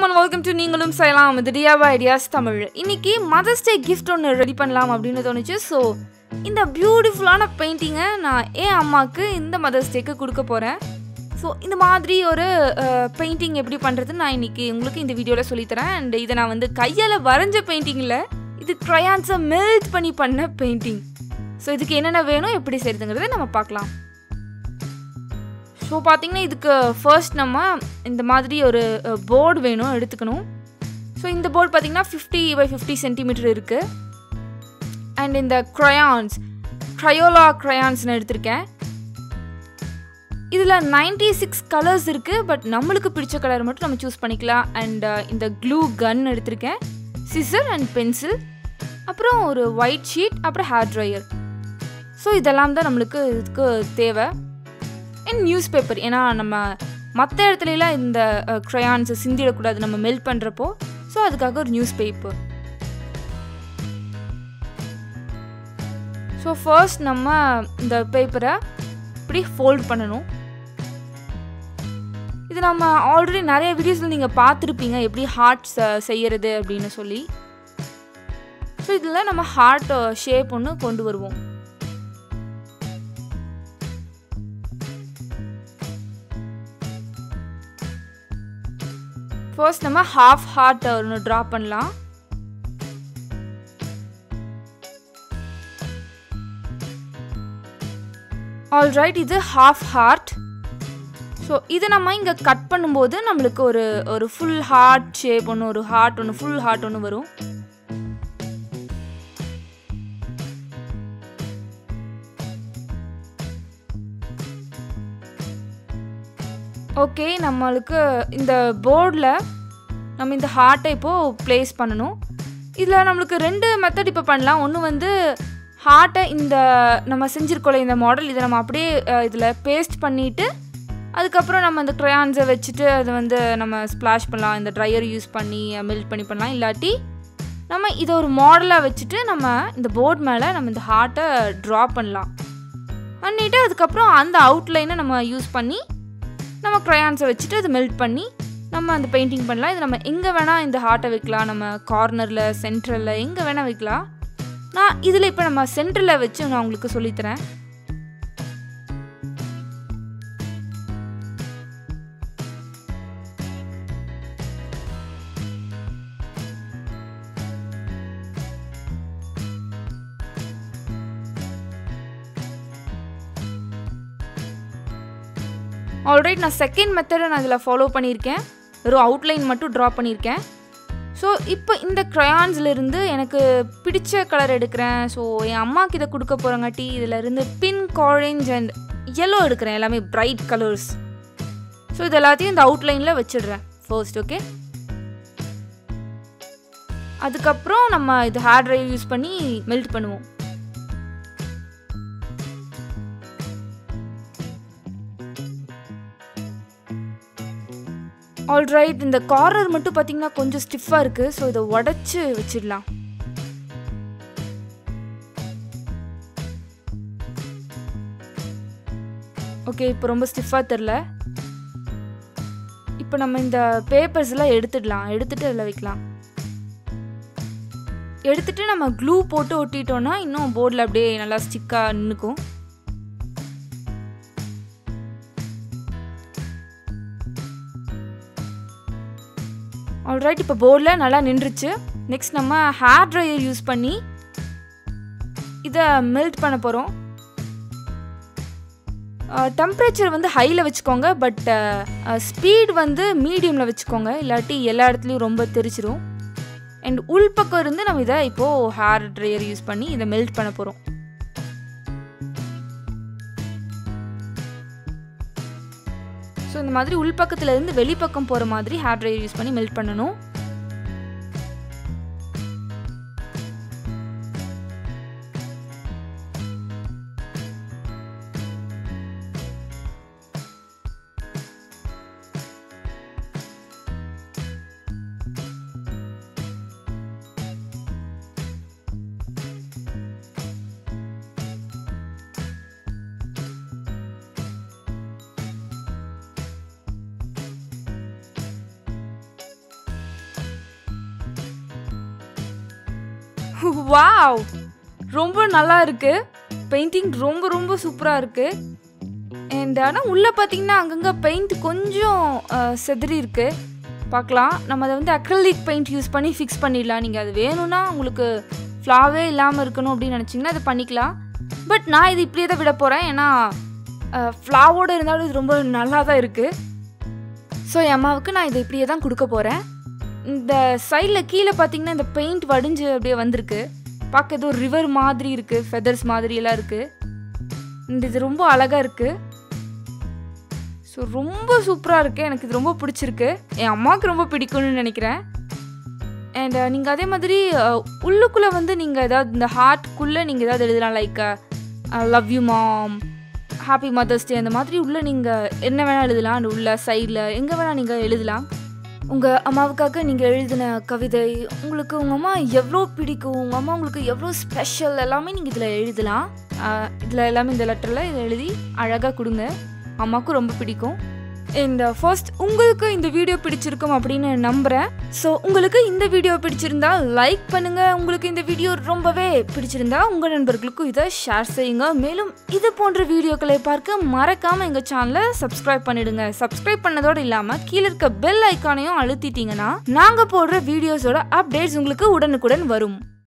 வணக்கம் and welcome to நீங்களும் செய்யலாம் with DIY Ideas தமிழ். இன்னைக்கு மதர்ஸ் டே gift ஒன்று ரெடி பண்ணலாம் அப்படின்னு தோணுச்சு. ஸோ இந்த பியூட்டிஃபுல்லான பெயிண்டிங்கை நான் என் அம்மாவுக்கு இந்த மதர்ஸ் டேக்கு கொடுக்க போகிறேன். ஸோ இந்த மாதிரி ஒரு பெயிண்டிங் எப்படி பண்ணுறதுன்னு நான் இன்றைக்கி உங்களுக்கு இந்த வீடியோவில் சொல்லித்தரேன். அண்ட் இதை நான் வந்து கையால் வரைஞ்ச பெயிண்டிங்கில் இது க்ரையான்ஸை மெல்ட் பண்ணி பண்ண பெயிண்டிங். ஸோ இதுக்கு என்னென்ன வேணும் எப்படி செய்கிறதுங்கிறத நம்ம பார்க்கலாம். ஸோ பார்த்திங்கன்னா இதுக்கு ஃபர்ஸ்ட் நம்ம இந்த மாதிரி ஒரு போர்டு வேணும் எடுத்துக்கணும். ஸோ இந்த போர்டு பார்த்திங்கன்னா 50x50 சென்டிமீட்டர் இருக்குது. அண்ட் இந்த க்ரையோலா க்ரையான்ஸ்னு எடுத்திருக்கேன். இதில் 96 கலர்ஸ் இருக்குது. பட் நம்மளுக்கு பிடிச்ச கலர் மட்டும் நம்ம சூஸ் பண்ணிக்கலாம். அண்ட் இந்த க்ளூ கன் எடுத்திருக்கேன், சிசர் அண்ட் பென்சில், அப்புறம் ஒரு ஒயிட் ஷீட், அப்புறம் ஹேர் ட்ரையர். ஸோ இதெல்லாம் தான் நம்மளுக்கு இதுக்கு தேவை. அண்ட் நியூஸ் பேப்பர், ஏன்னா நம்ம மற்ற இடத்துலலாம் இந்த க்ரையான்ஸை சிந்திடக்கூடாது நம்ம மெல்ட் பண்ணுறப்போ. ஸோ அதுக்காக ஒரு நியூஸ் பேப்பர். ஸோ ஃபர்ஸ்ட் நம்ம இந்த பேப்பரை இப்படி ஃபோல்ட் பண்ணணும். இது நம்ம ஆல்ரெடி நிறைய வீடியோஸில் நீங்கள் பார்த்துருப்பீங்க எப்படி ஹார்ட் செய்கிறது அப்படின்னு சொல்லி. ஸோ இதில் நம்ம ஹார்ட் ஷேப் ஒன்று கொண்டு வருவோம். ஃபர்ஸ்ட் நம்ம ஹாஃப் ஹார்ட் ஒன்று ட்ரா பண்ணலாம். ஆல்ரைட், இது ஹாஃப் ஹார்ட். ஸோ இதை நம்ம இங்கே கட் பண்ணும்போது நம்மளுக்கு ஒரு ஃபுல் ஹார்ட் ஷேப் ஒன்று, ஒரு ஹார்ட் ஒன்று, ஃபுல் ஹார்ட் ஒன்று வரும். ஓகே, நம்மளுக்கு இந்த போர்டில் நம்ம இந்த ஹார்ட்டை இப்போது ப்ளேஸ் பண்ணணும். இதில் நம்மளுக்கு ரெண்டு மெத்தட் இப்போ பண்ணலாம். ஒன்று வந்து ஹார்ட்டை இந்த நம்ம செஞ்சுருக்கோல இந்த மாடல், இதை நம்ம அப்படியே இதில் பேஸ்ட் பண்ணிவிட்டு அதுக்கப்புறம் நம்ம அந்த க்ரையான்ஸை வச்சுட்டு அதை வந்து நம்ம ஸ்ப்ளாஷ் பண்ணலாம். இந்த ட்ரையர் யூஸ் பண்ணி மெல்ட் பண்ணி பண்ணலாம். இல்லாட்டி நம்ம இதை ஒரு மாடலாக வச்சுட்டு நம்ம இந்த போர்டு மேலே நம்ம இந்த ஹார்ட்டை ட்ரா பண்ணலாம். பண்ணிவிட்டு அதுக்கப்புறம் அந்த அவுட்லைனை நம்ம யூஸ் பண்ணி நம்ம க்ரையான்ஸை வச்சுட்டு அதை மெல்ட் பண்ணி நம்ம அந்த பெயிண்டிங் பண்ணலாம். இது நம்ம எங்கே வேணால் இந்த ஹார்ட்டை வைக்கலாம். நம்ம கார்னரில், சென்ட்ரலில், எங்கே வேணால் வைக்கலாம். நான் இதில் இப்போ நம்ம சென்டரில் வச்சு நான் உங்களுக்கு சொல்லித்தரேன். ஆல்ரைட், நான் செகண்ட் மெத்தடை நான் இதில் ஃபாலோ பண்ணியிருக்கேன். வெறும் அவுட்லைன் மட்டும் ட்ரா பண்ணியிருக்கேன். ஸோ இப்போ இந்த க்ரையான்ஸ்லேருந்து எனக்கு பிடிச்ச கலர் எடுக்கிறேன். ஸோ என் அம்மாவுக்கு இதை கொடுக்க போகிறங்காட்டி இதிலேருந்து பிங்க், ஆரஞ்ச் அண்ட் எல்லோ எடுக்கிறேன். எல்லாமே பிரைட் கலர்ஸ். ஸோ இது எல்லாத்தையும் இந்த அவுட்லைனில் வச்சிடுறேன் ஃபர்ஸ்ட். ஓகே, அதுக்கப்புறம் நம்ம இது ஹேர் ட்ரையர் யூஸ் பண்ணி மெல்ட் பண்ணுவோம். ஆல்ரைட், இந்த கார்னர் மட்டும் பார்த்தீங்கன்னா கொஞ்சம் ஸ்டிஃபாக இருக்குது. ஸோ இதை உடச்சி வச்சிடலாம். ஓகே, இப்போ ரொம்ப ஸ்டிஃபாக தெரில. இப்போ நம்ம இந்த பேப்பர்ஸ்லாம் எடுத்துடலாம். எடுத்துகிட்டு அதில் வைக்கலாம். எடுத்துகிட்டு நம்ம க்ளூ போட்டு ஒட்டிட்டோன்னா இன்னும் போர்டில் அப்படியே நல்லா ஸ்டிக்காக நின்றுக்கும். ஆல்ரைட், இப்போ போர்டில் நல்லா நின்றுச்சு. நெக்ஸ்ட் நம்ம ஹேர் ட்ரையர் யூஸ் பண்ணி இதை மெல்ட் பண்ண போகிறோம். டெம்பரேச்சர் வந்து ஹையில் வச்சுக்கோங்க. பட் ஸ்பீட் வந்து மீடியமில் வச்சுக்கோங்க. இல்லாட்டி எல்லா இடத்துலையும் ரொம்ப தெரிச்சிரும். அண்ட் உள்பக்கம் இருந்து நம்ம இதை இப்போது ஹேர் ட்ரையர் யூஸ் பண்ணி இதை மெல்ட் பண்ண போகிறோம். ஸோ இந்த மாதிரி உள்பக்கத்தில் இருந்து வெளிப்பக்கம் போகிற மாதிரி ஹேர் ட்ரையர் யூஸ் பண்ணி மெல்ட் பண்ணணும். வாவ், ரொம்ப நல்லா இருக்கு. பெயிண்டிங் ரொம்ப ரொம்ப சூப்பராக இருக்கு. அண்ட் ஆனால் உள்ளே பார்த்தீங்கன்னா அங்கங்கே பெயிண்ட் கொஞ்சம் செதறி இருக்கு. பார்க்கலாம், நம்ம அதை வந்து அக்ரிலிக் பெயிண்ட் யூஸ் பண்ணி ஃபிக்ஸ் பண்ணிடலாம். நீங்கள் அது வேணும்னா உங்களுக்கு ஃப்ளாவே இல்லாமல் இருக்கணும் அப்படின்னு நினச்சிங்கன்னா அதை பண்ணிக்கலாம். பட் நான் இது இப்படியே தான் விட போகிறேன், ஏன்னா ஃப்ளாவோடு இருந்தாலும் இது ரொம்ப நல்லா தான் இருக்குது. ஸோ என் அம்மாவுக்கு நான் இதை இப்படியே தான் கொடுக்க போகிறேன். இந்த சைடில் கீழே பார்த்தீங்கன்னா இந்த பெயிண்ட் வடிஞ்சு அப்படியே வந்திருக்கு. பார்க்க ஏதோ ரிவர் மாதிரி இருக்குது, ஃபெதர்ஸ் மாதிரி எல்லாம் இருக்குது. இது ரொம்ப அழகாக இருக்குது. ஸோ ரொம்ப சூப்பராக இருக்குது. எனக்கு இது ரொம்ப பிடிச்சிருக்கு. என் அம்மாவுக்கு ரொம்ப பிடிக்கும்னு நினைக்கிறேன். அண்ட் நீங்கள் அதே மாதிரி உள்ளுக்குள்ளே வந்து நீங்கள் ஏதாவது இந்த ஹார்ட்குள்ளே நீங்கள் ஏதாவது எழுதலாம். Like love you mom, happy mother's day, அந்த மாதிரி உள்ளே நீங்கள் என்ன வேணால் எழுதலாம். அந்த உள்ள சைடில் எங்கே வேணால் நீங்கள் எழுதலாம். உங்கள் அம்மாவுக்காக நீங்கள் எழுதின கவிதை, உங்களுக்கு உங்கள் அம்மா எவ்வளோ பிடிக்கும், உங்கள் அம்மா உங்களுக்கு எவ்வளோ ஸ்பெஷல், எல்லாமே நீங்கள் இதில் எழுதலாம். இதில் எல்லாமே இந்த லெட்டரில் இதை எழுதி அழகாக கொடுங்க. அம்மாவுக்கும் ரொம்ப பிடிக்கும். அண்ட் ஃபர்ஸ்ட் உங்களுக்கு இந்த வீடியோ பிடிச்சிருக்கும் அப்படின்னு நம்புகிறேன். ஸோ உங்களுக்கு இந்த வீடியோ பிடிச்சிருந்தா லைக் பண்ணுங்கள். உங்களுக்கு இந்த வீடியோ ரொம்பவே பிடிச்சிருந்தா உங்கள் நண்பர்களுக்கும் இதை ஷேர் செய்யுங்க. மேலும் இது போன்ற வீடியோக்களை பார்க்க மறக்காமல் எங்கள் சேனலை சப்ஸ்கிரைப் பண்ணிடுங்க. சப்ஸ்கிரைப் பண்ணதோடு இல்லாமல் கீழே இருக்க பெல் ஐக்கானையும் அழுத்திட்டீங்கன்னா நாங்கள் போடுற வீடியோஸோட அப்டேட்ஸ் உங்களுக்கு உடனுக்குடன் வரும்.